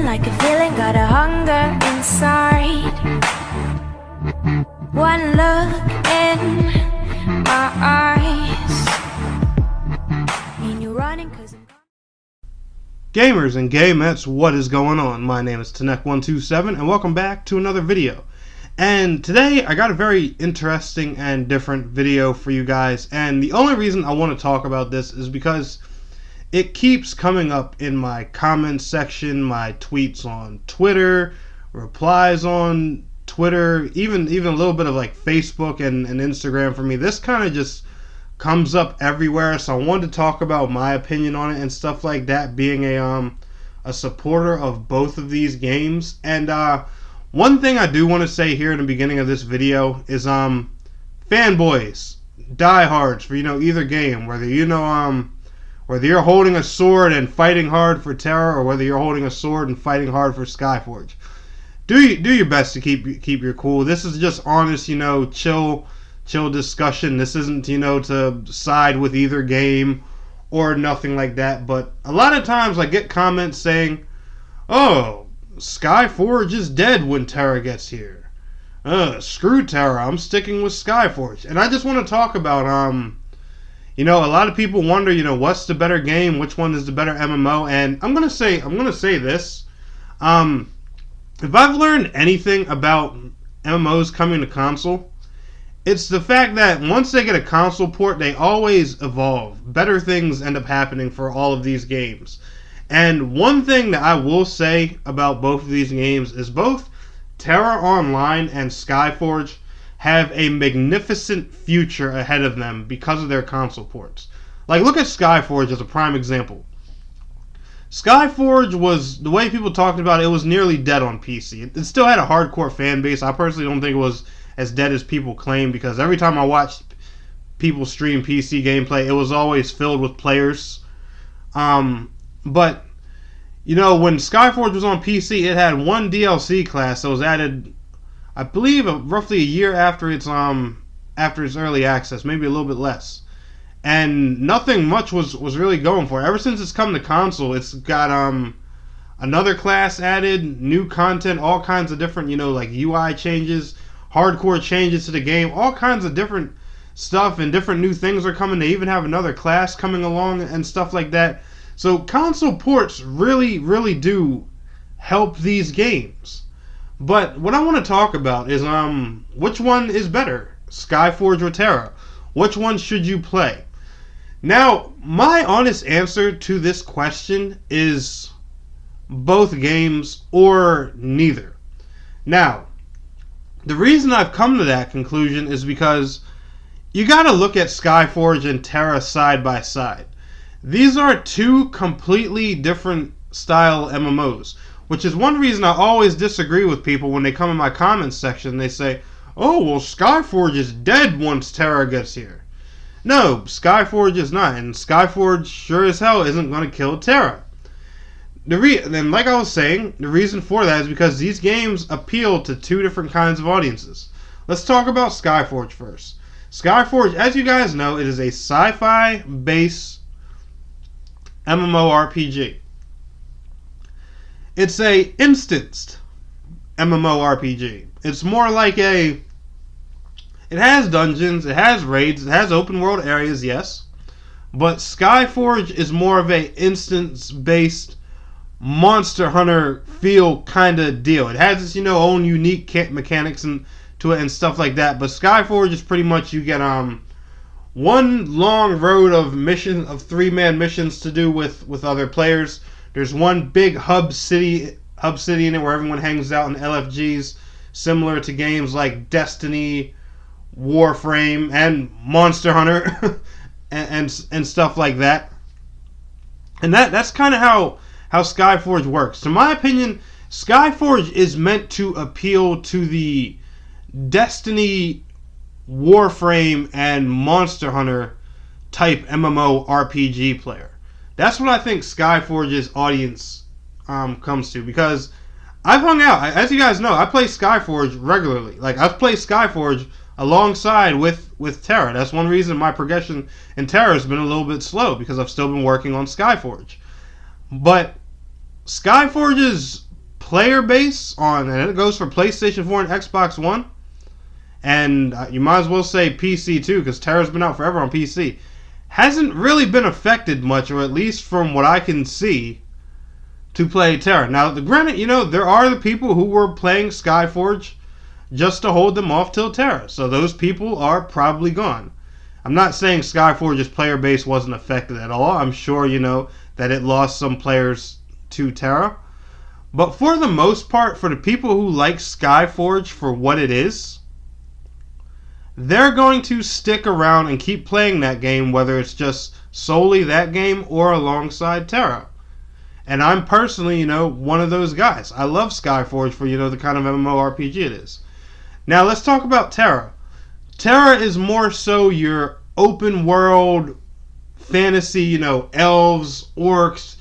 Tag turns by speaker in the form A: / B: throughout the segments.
A: feeling like a feeling, got a hunger inside. One look in my eyes, and you're running 'cause I'm...
B: Gamers and gamettes, what is going on? My name is Tanek127 and welcome back to another video. And today I got a very interesting and different video for you guys, and the only reason I want to talk about this is because it keeps coming up in my comments section, my tweets on Twitter, replies on Twitter, even a little bit of like Facebook and Instagram for me. This kind of just comes up everywhere, so I wanted to talk about my opinion on it and stuff like that, being a supporter of both of these games. And one thing I do want to say here in the beginning of this video is fanboys, diehards for either game, whether whether you're holding a sword and fighting hard for Tera, or whether you're holding a sword and fighting hard for Skyforge, do your best to keep your cool. This is just honest, chill discussion. This isn't to side with either game or nothing like that. But a lot of times I get comments saying, "Oh, Skyforge is dead when Tera gets here. Screw Tera, I'm sticking with Skyforge." And I just want to talk about a lot of people wonder, what's the better game, which one is the better MMO, and I'm gonna say this. If I've learned anything about MMOs coming to console, it's the fact that once they get a console port, they always evolve. Better things end up happening for all of these games. And one thing that I will say about both of these games is both Tera Online and Skyforge have a magnificent future ahead of them because of their console ports. Like, look at Skyforge as a prime example. Skyforge was, the way people talked about it, was nearly dead on PC. It still had a hardcore fan base. I personally don't think it was as dead as people claim, because every time I watched people stream PC gameplay, it was always filled with players. But when Skyforge was on PC, it had one DLC class that was added, I believe, roughly a year after its early access, maybe a little bit less, and nothing much was really going for it. Ever since it's come to console, it's got another class added, new content, all kinds of different like UI changes, hardcore changes to the game, all kinds of different stuff, and different new things are coming. They even have another class coming along and stuff like that. So console ports really do help these games. But what I want to talk about is which one is better, Skyforge or Tera? Which one should you play? Now, my honest answer to this question is both games or neither. Now, the reason I've come to that conclusion is because you got to look at Skyforge and Tera side by side. These are two completely different style MMOs, which is one reason I always disagree with people when they come in my comments section. They say, "Oh, well, Skyforge is dead once Tera gets here." No, Skyforge is not, and Skyforge sure as hell isn't going to kill Tera. And like I was saying, the reason for that is because these games appeal to two different kinds of audiences. Let's talk about Skyforge first. Skyforge, as you guys know, it is a sci-fi based MMORPG. It's a instanced MMORPG. It's more like it has dungeons, it has raids, it has open world areas, yes. But Skyforge is more of a instance-based Monster Hunter feel kind of deal. It has its own unique mechanics to it and stuff like that. But Skyforge is pretty much, you get one long road of 3-man missions to do with other players. There's one big hub city in it where everyone hangs out in LFGs, similar to games like Destiny, Warframe, and Monster Hunter, and stuff like that. And that's kind of how Skyforge works. To my opinion, Skyforge is meant to appeal to the Destiny, Warframe, and Monster Hunter type MMORPG player. That's what I think Skyforge's audience comes to, because I've hung out, as you guys know, I play Skyforge regularly. Like, I've played Skyforge alongside with Tera. That's one reason my progression in Tera has been a little bit slow, because I've still been working on Skyforge. But Skyforge's player base and it goes for PlayStation 4 and Xbox One, and you might as well say PC too, because Tera's been out forever on PC, hasn't really been affected much, or at least from what I can see, to play Tera. Now, granted, there are the people who were playing Skyforge just to hold them off till Tera, so those people are probably gone. I'm not saying Skyforge's player base wasn't affected at all. I'm sure, that it lost some players to Tera. But for the most part, for the people who like Skyforge for what it is, they're going to stick around and keep playing that game, whether it's just solely that game or alongside Tera. And I'm personally, one of those guys. I love Skyforge for, the kind of MMORPG it is. Now, let's talk about Tera. Tera is more so your open world fantasy, elves, orcs,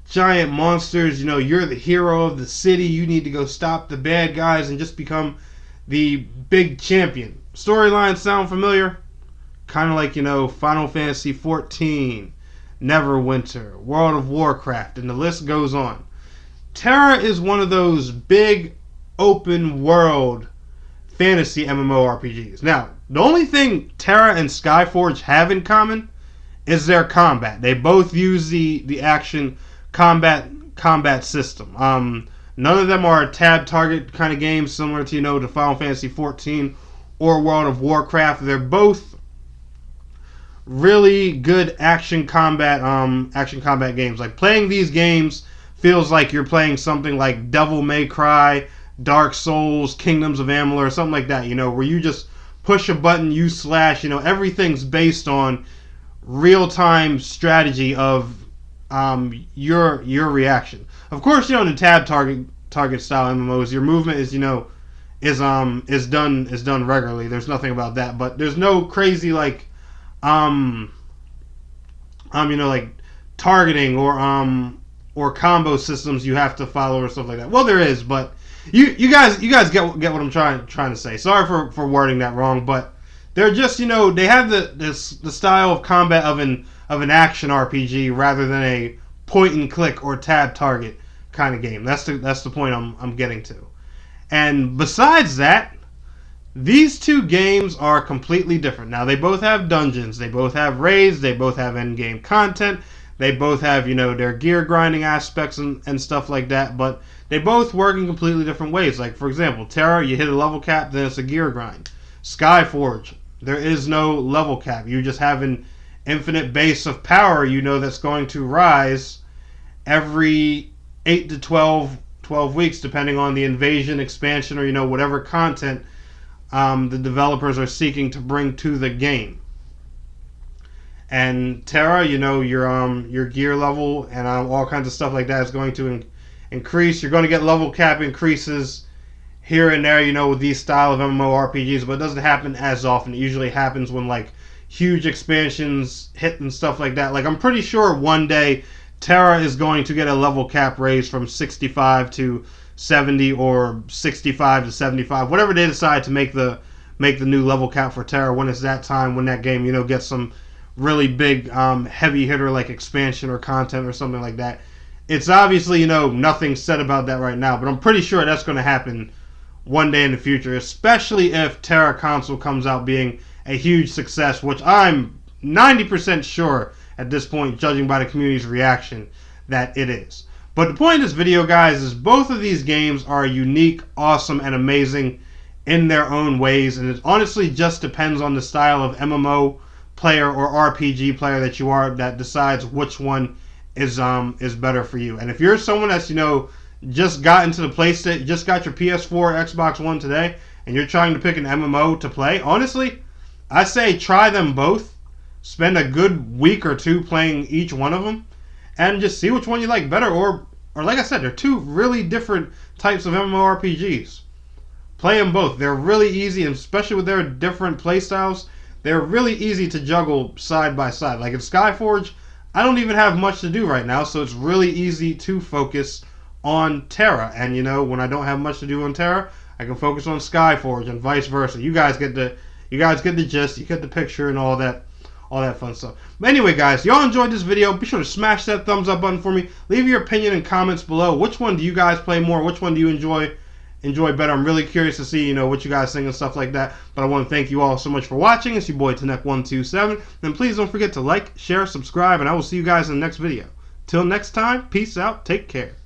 B: giant monsters. You're the hero of the city. You need to go stop the bad guys and just become the big champion. Storylines sound familiar? Kind of like, Final Fantasy XIV, Neverwinter, World of Warcraft, and the list goes on. Tera is one of those big open world fantasy MMORPGs. Now, the only thing Tera and Skyforge have in common is their combat. They both use the action combat system. None of them are tab target kind of games similar to to Final Fantasy XIV or World of Warcraft. They're both really good action combat games. Like, playing these games feels like you're playing something like Devil May Cry, Dark Souls, Kingdoms of Amalur, or something like that, where you just push a button, you slash, everything's based on real-time strategy of your reaction. Of course, in the tab target style MMOs, your movement is is done regularly. There's nothing about that, but there's no crazy like targeting or combo systems you have to follow or stuff like that. Well, there is, but you guys get what I'm trying to say. Sorry for wording that wrong, but they're just they have the style of combat of an action RPG rather than a point and click or tab target kind of game. That's the point I'm getting to. And besides that, these two games are completely different. Now, they both have dungeons, they both have raids, they both have end-game content, they both have, their gear grinding aspects and stuff like that, but they both work in completely different ways. Like, for example, Tera, you hit a level cap, then it's a gear grind. Skyforge, there is no level cap. You just have an infinite base of power, that's going to rise every 8 to 12 weeks, depending on the invasion, expansion, or whatever content the developers are seeking to bring to the game. And Tera, your gear level and all kinds of stuff like that is going to increase. You're going to get level cap increases here and there, with these style of MMORPGs, but it doesn't happen as often. It usually happens when like huge expansions hit and stuff like that. Like, I'm pretty sure one day Tera is going to get a level cap raise from 65 to 70 or 65 to 75, whatever they decide to make the new level cap for Tera when it's that time, when that game, gets some really big heavy hitter like expansion or content or something like that. It's obviously, nothing said about that right now, but I'm pretty sure that's going to happen one day in the future, especially if Tera console comes out being a huge success, which I'm 90% sure at this point, judging by the community's reaction, that it is. But the point of this video, guys, is both of these games are unique, awesome, and amazing in their own ways, and it honestly just depends on the style of MMO player or RPG player that you are that decides which one is better for you. And if you're someone that's just got into the PlayStation, just got your PS4 or Xbox One today, and you're trying to pick an MMO to play, honestly, I say try them both. Spend a good week or two playing each one of them, and just see which one you like better. Or like I said, they're two really different types of MMORPGs. Play them both. They're really easy, and especially with their different play styles, they're really easy to juggle side by side. Like in Skyforge, I don't even have much to do right now, so it's really easy to focus on Tera. And when I don't have much to do on Tera, I can focus on Skyforge and vice versa. You guys get the gist, you get the picture and all all that fun stuff. But anyway, guys, y'all enjoyed this video, be sure to smash that thumbs up button for me. Leave your opinion in comments below. Which one do you guys play more? Which one do you enjoy better? I'm really curious to see, what you guys think and stuff like that. But I want to thank you all so much for watching. It's your boy Tnek127. And please don't forget to like, share, subscribe, and I will see you guys in the next video. Till next time, peace out, take care.